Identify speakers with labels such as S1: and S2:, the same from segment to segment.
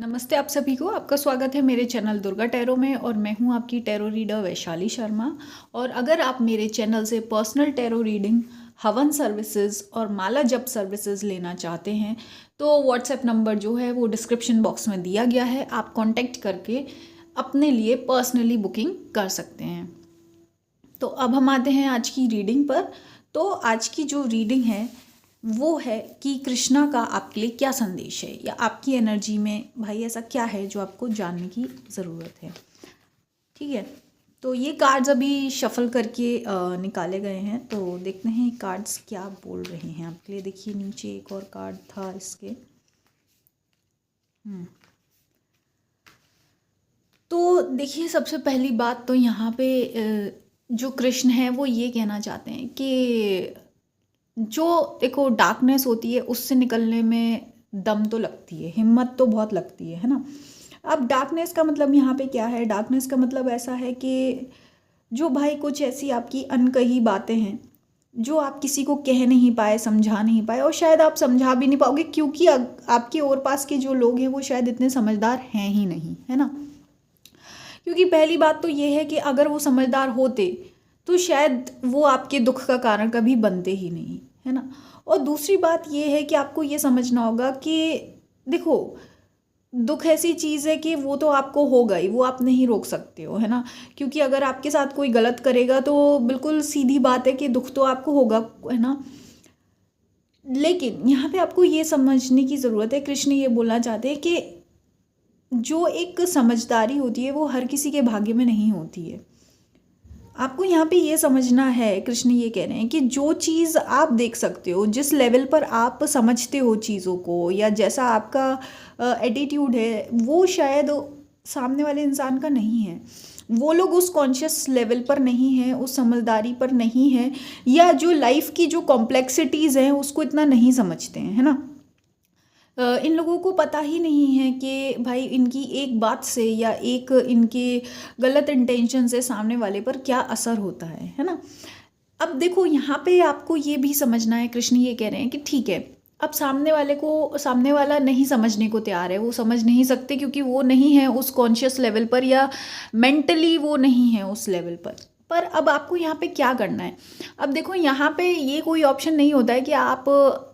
S1: नमस्ते आप सभी को। आपका स्वागत है मेरे चैनल दुर्गा टैरो में और मैं हूं आपकी टैरो रीडर वैशाली शर्मा। और अगर आप मेरे चैनल से पर्सनल टैरो रीडिंग, हवन सर्विसेज और माला जप सर्विसेज लेना चाहते हैं तो व्हाट्सएप नंबर जो है वो डिस्क्रिप्शन बॉक्स में दिया गया है। आप कांटेक्ट करके अपने लिए पर्सनली बुकिंग कर सकते हैं। तो अब हम आते हैं आज की रीडिंग पर। तो आज की जो रीडिंग है वो है कि कृष्णा का आपके लिए क्या संदेश है, या आपकी एनर्जी में भाई ऐसा क्या है जो आपको जानने की ज़रूरत है। ठीक है, तो ये कार्ड्स अभी शफल करके निकाले गए हैं, तो देखते हैं कार्ड्स क्या बोल रहे हैं आपके लिए। देखिए नीचे एक और कार्ड था इसके। तो देखिए सबसे पहली बात तो यहाँ पे जो कृष्ण है वो ये कहना चाहते हैं कि जो देखो डार्कनेस होती है उससे निकलने में दम तो लगती है, हिम्मत तो बहुत लगती है ना। अब डार्कनेस का मतलब यहाँ पे क्या है? डार्कनेस का मतलब ऐसा है कि जो भाई कुछ ऐसी आपकी अनकही बातें हैं जो आप किसी को कह नहीं पाए, समझा नहीं पाए, और शायद आप समझा भी नहीं पाओगे क्योंकि आपके और पास के जो लोग हैं वो शायद इतने समझदार हैं ही नहीं, है ना। क्योंकि पहली बात तो ये है कि अगर वो समझदार होते तो शायद वो आपके दुख का कारण कभी बनते ही नहीं, है ना। और दूसरी बात ये है कि आपको ये समझना होगा कि देखो दुख ऐसी चीज़ है कि वो तो आपको होगा ही, वो आप नहीं रोक सकते हो, है ना। क्योंकि अगर आपके साथ कोई गलत करेगा तो बिल्कुल सीधी बात है कि दुख तो आपको होगा, है ना। लेकिन यहाँ पे आपको ये समझने की ज़रूरत है, कृष्ण ये बोलना चाहते हैं कि जो एक समझदारी होती है वो हर किसी के भाग्य में नहीं होती है। आपको यहाँ पे ये समझना है, कृष्ण ये कह रहे हैं कि जो चीज़ आप देख सकते हो, जिस लेवल पर आप समझते हो चीज़ों को, या जैसा आपका एटीट्यूड है, वो शायद सामने वाले इंसान का नहीं है। वो लोग उस कॉन्शियस लेवल पर नहीं हैं, उस समझदारी पर नहीं हैं, या जो लाइफ की जो कॉम्प्लेक्सिटीज़ हैं उसको इतना नहीं समझते हैं, है ना। इन लोगों को पता ही नहीं है कि भाई इनकी एक बात से या एक इनके गलत इंटेंशन से सामने वाले पर क्या असर होता है ना। अब देखो यहाँ पे आपको ये भी समझना है, कृष्ण ये कह रहे हैं कि ठीक है, अब सामने वाला नहीं समझने को तैयार है, वो समझ नहीं सकते क्योंकि वो नहीं है उस कॉन्शियस लेवल पर, या मेंटली वो नहीं है उस लेवल पर अब आपको यहाँ पे क्या करना है? अब देखो यहाँ पे ये कोई ऑप्शन नहीं होता है कि आप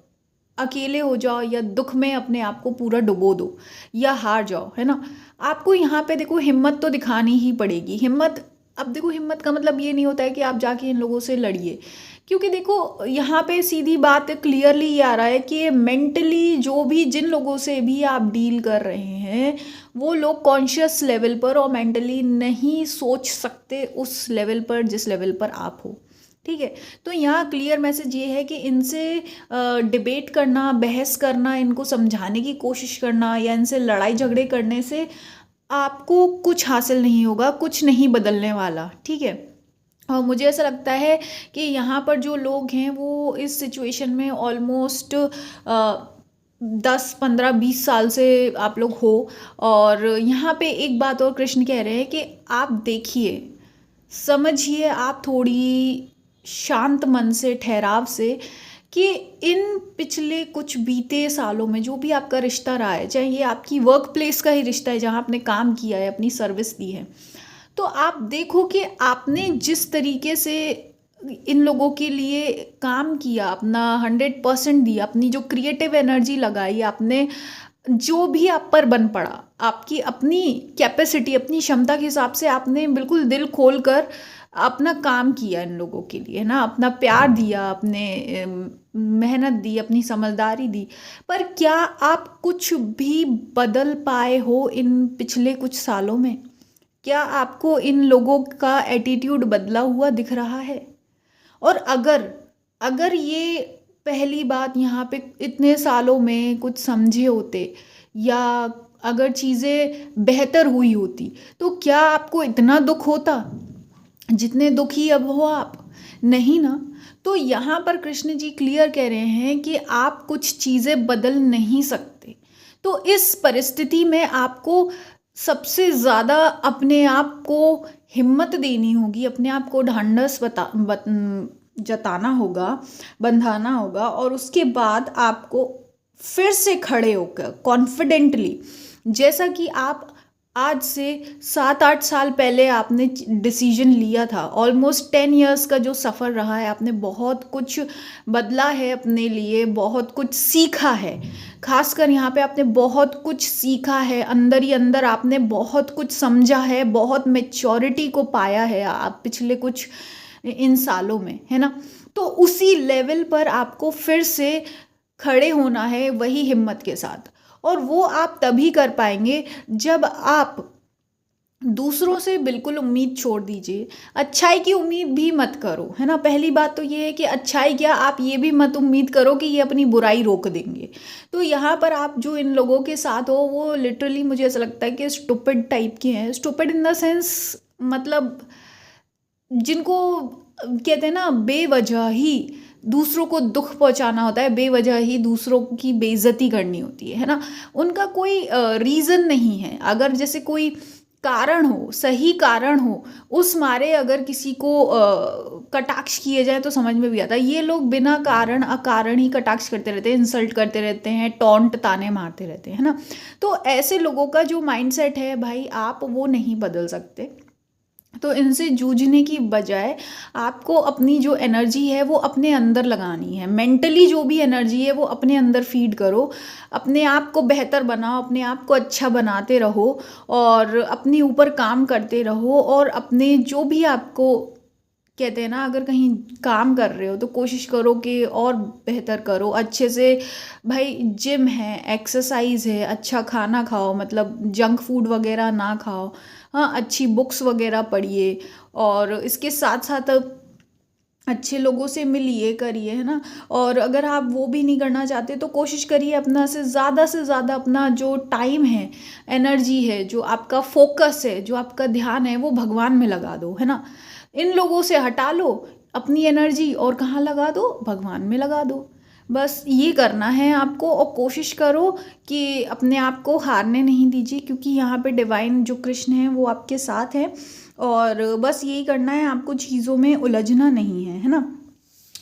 S1: अकेले हो जाओ या दुख में अपने आप को पूरा डुबो दो या हार जाओ, है ना। आपको यहाँ पे देखो हिम्मत तो दिखानी ही पड़ेगी। हिम्मत, अब देखो हिम्मत का मतलब ये नहीं होता है कि आप जाके इन लोगों से लड़िए, क्योंकि देखो यहाँ पे सीधी बात क्लियरली ये आ रहा है कि मेंटली जो भी जिन लोगों से भी आप डील कर रहे हैं वो लोग कॉन्शियस लेवल पर और मेंटली नहीं सोच सकते उस लेवल पर जिस लेवल पर आप हो। ठीक है, तो यहाँ क्लियर मैसेज ये है कि इनसे डिबेट करना, बहस करना, इनको समझाने की कोशिश करना या इनसे लड़ाई झगड़े करने से आपको कुछ हासिल नहीं होगा, कुछ नहीं बदलने वाला। ठीक है, और मुझे ऐसा लगता है कि यहाँ पर जो लोग हैं वो इस सिचुएशन में ऑलमोस्ट 10 15 20 साल से आप लोग हो। और यहाँ पे एक बात और कृष्ण कह रहे हैं कि आप देखिए, समझिए, आप थोड़ी शांत मन से, ठहराव से, कि इन पिछले कुछ बीते सालों में जो भी आपका रिश्ता रहा है, चाहे ये आपकी वर्क प्लेस का ही रिश्ता है जहाँ आपने काम किया है, अपनी सर्विस दी है, तो आप देखो कि आपने जिस तरीके से इन लोगों के लिए काम किया, अपना 100% दिया, अपनी जो क्रिएटिव एनर्जी लगाई आपने, जो भी आप पर बन पड़ा, आपकी अपनी कैपेसिटी, अपनी क्षमता के हिसाब से आपने बिल्कुल दिल खोल कर अपना काम किया इन लोगों के लिए, ना, अपना प्यार दिया, अपने मेहनत दी, अपनी समझदारी दी। पर क्या आप कुछ भी बदल पाए हो इन पिछले कुछ सालों में? क्या आपको इन लोगों का एटीट्यूड बदला हुआ दिख रहा है? और अगर अगर ये पहली बात यहाँ पे इतने सालों में कुछ समझे होते, या अगर चीज़ें बेहतर हुई होती, तो क्या आपको इतना दुख होता जितने दुखी अब हो आप? नहीं ना। तो यहाँ पर कृष्ण जी क्लियर कह रहे हैं कि आप कुछ चीज़ें बदल नहीं सकते। तो इस परिस्थिति में आपको सबसे ज़्यादा अपने आप को हिम्मत देनी होगी, अपने आप को ढांढस जताना होगा, बंधाना होगा, और उसके बाद आपको फिर से खड़े होकर कॉन्फिडेंटली जैसा कि आप आज से 7-8 साल पहले आपने डिसीजन लिया था, ऑलमोस्ट 10 इयर्स का जो सफ़र रहा है, आपने बहुत कुछ बदला है अपने लिए, बहुत कुछ सीखा है। खासकर यहाँ पे आपने बहुत कुछ सीखा है, अंदर ही अंदर आपने बहुत कुछ समझा है, बहुत मैच्योरिटी को पाया है आप पिछले कुछ इन सालों में, है ना? तो उसी लेवल पर आपको फिर से खड़े होना है, वही हिम्मत के साथ। और वो आप तभी कर पाएंगे जब आप दूसरों से बिल्कुल उम्मीद छोड़ दीजिए। अच्छाई की उम्मीद भी मत करो, है ना? पहली बात तो ये है कि अच्छाई क्या, आप ये भी मत उम्मीद करो कि ये अपनी बुराई रोक देंगे। तो यहाँ पर आप जो इन लोगों के साथ हो, वो लिटरली मुझे ऐसा लगता है कि स्टूपिड टाइप के हैं। स्टूपिड इन द सेंस, मतलब जिनको कहते हैं ना, बेवजह ही दूसरों को दुख पहुंचाना होता है, बेवजह ही दूसरों की बेइज्जती करनी होती है ना? उनका कोई रीज़न नहीं है। अगर जैसे कोई कारण हो, सही कारण हो, उस मारे अगर किसी को कटाक्ष किए जाए तो समझ में भी आता है। ये लोग बिना कारण अकारण ही कटाक्ष करते रहते हैं, इंसल्ट करते रहते हैं, टॉन्ट ताने मारते रहते हैं, है ना? तो ऐसे लोगों का जो माइंडसेट है भाई, आप वो नहीं बदल सकते। तो इनसे जूझने की बजाय आपको अपनी जो एनर्जी है वो अपने अंदर लगानी है। मेंटली जो भी एनर्जी है वो अपने अंदर फीड करो, अपने आप को बेहतर बनाओ, अपने आप को अच्छा बनाते रहो और अपने ऊपर काम करते रहो। और अपने जो भी आपको कहते हैं ना, अगर कहीं काम कर रहे हो तो कोशिश करो कि और बेहतर करो, अच्छे से। भाई जिम है, एक्सरसाइज है, अच्छा खाना खाओ, मतलब जंक फूड वगैरह ना खाओ। हाँ, अच्छी बुक्स वगैरह पढ़िए और इसके साथ साथ अच्छे लोगों से मिलिए, करिए, है ना? और अगर आप वो भी नहीं करना चाहते तो कोशिश करिए अपना से ज़्यादा अपना जो टाइम है, एनर्जी है, जो आपका फोकस है, जो आपका ध्यान है, वो भगवान में लगा दो, है ना? इन लोगों से हटा लो अपनी एनर्जी और कहाँ लगा दो? भगवान में लगा दो। बस ये करना है आपको। और कोशिश करो कि अपने आप को हारने नहीं दीजिए, क्योंकि यहाँ पे डिवाइन जो कृष्ण है वो आपके साथ है। और बस यही करना है आपको, चीज़ों में उलझना नहीं है ना?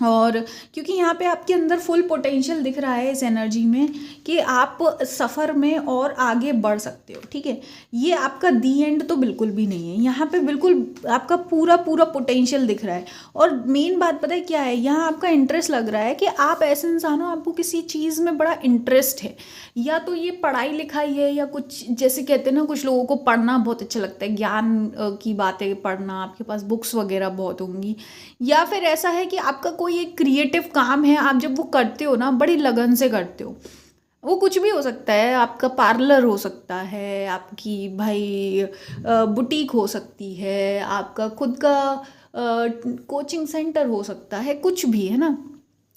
S1: और क्योंकि यहाँ पे आपके अंदर फुल पोटेंशियल दिख रहा है इस एनर्जी में कि आप सफ़र में और आगे बढ़ सकते हो, ठीक है? ये आपका दी एंड तो बिल्कुल भी नहीं है। यहाँ पे बिल्कुल आपका पूरा पोटेंशियल दिख रहा है। और मेन बात पता है क्या है? यहाँ आपका इंटरेस्ट लग रहा है कि आप ऐसे इंसान हो, आपको किसी चीज़ में बड़ा इंटरेस्ट है। या तो ये पढ़ाई लिखाई है, या कुछ जैसे कहते हैं ना, कुछ लोगों को पढ़ना बहुत अच्छा लगता है, ज्ञान की बातें पढ़ना, आपके पास बुक्स वगैरह बहुत होंगी। या फिर ऐसा है कि आपका कोई एक क्रिएटिव काम है, आप जब वो करते हो ना, बड़ी लगन से करते हो। वो कुछ भी हो सकता है, आपका पार्लर हो सकता है, आपकी भाई बुटीक हो सकती है, आपका खुद का कोचिंग सेंटर हो सकता है, कुछ भी, है ना?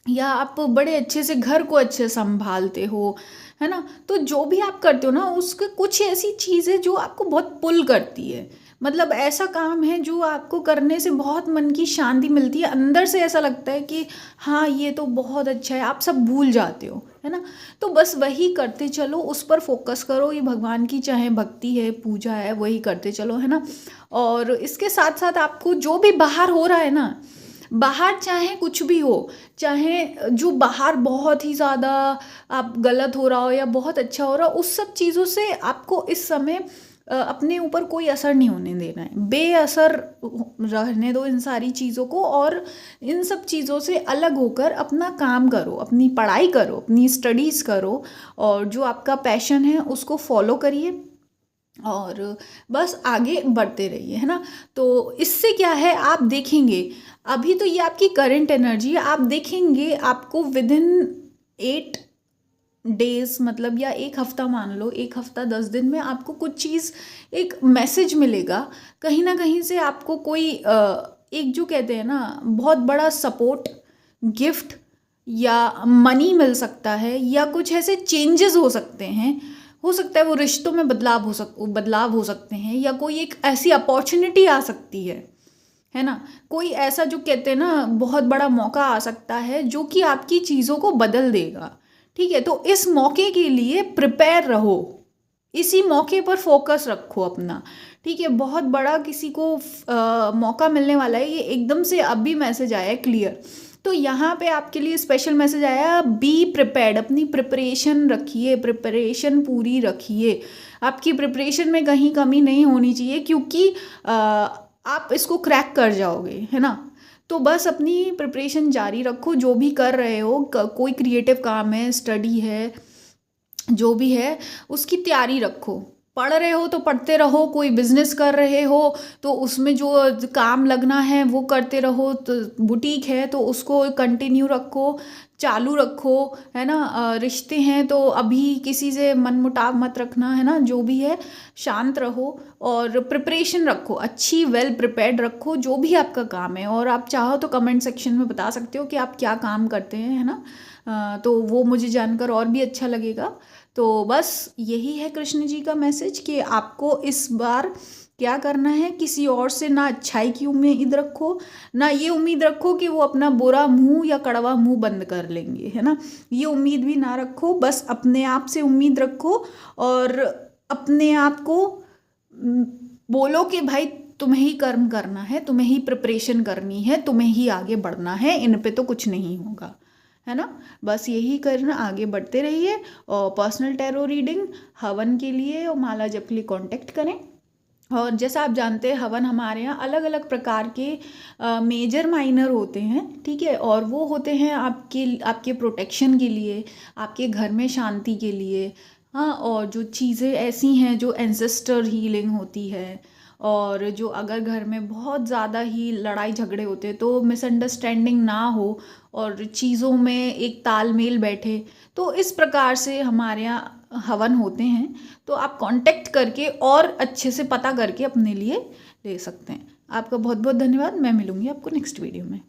S1: या आप बड़े अच्छे से घर को अच्छे संभालते हो, है ना? तो जो भी आप करते हो ना, उसके कुछ ऐसी चीज़ है जो आपको बहुत पुल करती है। मतलब ऐसा काम है जो आपको करने से बहुत मन की शांति मिलती है, अंदर से ऐसा लगता है कि हाँ, ये तो बहुत अच्छा है, आप सब भूल जाते हो, है ना? तो बस वही करते चलो, उस पर फोकस करो। ये भगवान की चाहे भक्ति है, पूजा है, वही करते चलो, है ना? और इसके साथ साथ आपको जो भी बाहर हो रहा है ना, बाहर चाहे कुछ भी हो, चाहे जो बाहर बहुत ही ज़्यादा आप गलत हो रहा हो या बहुत अच्छा हो रहा हो, उस सब चीज़ों से आपको इस समय अपने ऊपर कोई असर नहीं होने देना है। बेअसर रहने दो इन सारी चीज़ों को, और इन सब चीज़ों से अलग होकर अपना काम करो, अपनी पढ़ाई करो, अपनी स्टडीज़ करो, और जो आपका पैशन है उसको फॉलो करिए और बस आगे बढ़ते रहिए, है ना? तो इससे क्या है, आप देखेंगे, अभी तो ये आपकी करंट एनर्जी है, आप देखेंगे आपको विद इन 8 डेज, मतलब या एक हफ्ता मान लो, एक हफ्ता 10 दिन में आपको कुछ चीज़, एक मैसेज मिलेगा कहीं ना कहीं से। आपको कोई एक जो कहते हैं ना, बहुत बड़ा सपोर्ट, गिफ्ट या मनी मिल सकता है, या कुछ ऐसे चेंजेस हो सकते हैं। हो सकता है वो रिश्तों में बदलाव हो सकते हैं, या कोई एक ऐसी अपॉर्चुनिटी आ सकती है ना? कोई ऐसा जो कहते हैं ना, बहुत बड़ा मौका आ सकता है जो कि आपकी चीज़ों को बदल देगा, ठीक है? तो इस मौके के लिए प्रिपेयर रहो, इसी मौके पर फोकस रखो अपना, ठीक है? बहुत बड़ा किसी को मौका मिलने वाला है, ये एकदम से अभी मैसेज आया है क्लियर। तो यहाँ पे आपके लिए स्पेशल मैसेज आया, बी प्रिपेयर्ड, अपनी प्रिपरेशन रखिए, प्रिपरेशन पूरी रखिए, आपकी प्रिपरेशन में कहीं कमी नहीं होनी चाहिए, क्योंकि आप इसको क्रैक कर जाओगे, है ना। तो बस अपनी प्रिपरेशन जारी रखो, जो भी कर रहे हो, कोई क्रिएटिव काम है, स्टडी है, जो भी है उसकी तैयारी रखो। पढ़ रहे हो तो पढ़ते रहो, कोई बिजनेस कर रहे हो तो उसमें जो काम लगना है वो करते रहो, तो बुटीक है तो उसको कंटिन्यू रखो, चालू रखो, है ना। रिश्ते हैं तो अभी किसी से मनमुटाव मत रखना, है ना। जो भी है शांत रहो और प्रिपरेशन रखो, अच्छी वेल प्रिपेयर्ड रखो जो भी आपका काम है। और आप चाहो तो कमेंट सेक्शन में बता सकते हो कि आप क्या काम करते हैं, है ना। तो वो मुझे जानकर और भी अच्छा लगेगा। तो बस यही है कृष्ण जी का मैसेज कि आपको इस बार क्या करना है, किसी और से ना अच्छाई की उम्मीद रखो, ना ये उम्मीद रखो कि वो अपना बुरा मुंह या कड़वा मुंह बंद कर लेंगे, है ना। ये उम्मीद भी ना रखो, बस अपने आप से उम्मीद रखो और अपने आप को बोलो कि भाई तुम्हें ही कर्म करना है, तुम्हें ही प्रिपरेशन करनी है, तुम्हें ही आगे बढ़ना है, इन पे तो कुछ नहीं होगा, है ना। बस यही करना, आगे बढ़ते रहिए। और पर्सनल टैरो रीडिंग हवन के लिए और माला जप के लिए कांटेक्ट करें। और जैसा आप जानते हैं हवन हमारे यहाँ अलग अलग प्रकार के मेजर माइनर होते हैं, ठीक है। और वो होते हैं आपके प्रोटेक्शन के लिए, आपके घर में शांति के लिए, हाँ। और जो चीज़ें ऐसी हैं जो एंसेस्टर हीलिंग होती है, और जो अगर घर में बहुत ज़्यादा ही लड़ाई झगड़े होते हैं तो मिसअंडरस्टैंडिंग ना हो और चीज़ों में एक तालमेल बैठे, तो इस प्रकार से हमारे यहाँ हवन होते हैं। तो आप कांटेक्ट करके और अच्छे से पता करके अपने लिए ले सकते हैं। आपका बहुत बहुत धन्यवाद। मैं मिलूँगी आपको नेक्स्ट वीडियो में।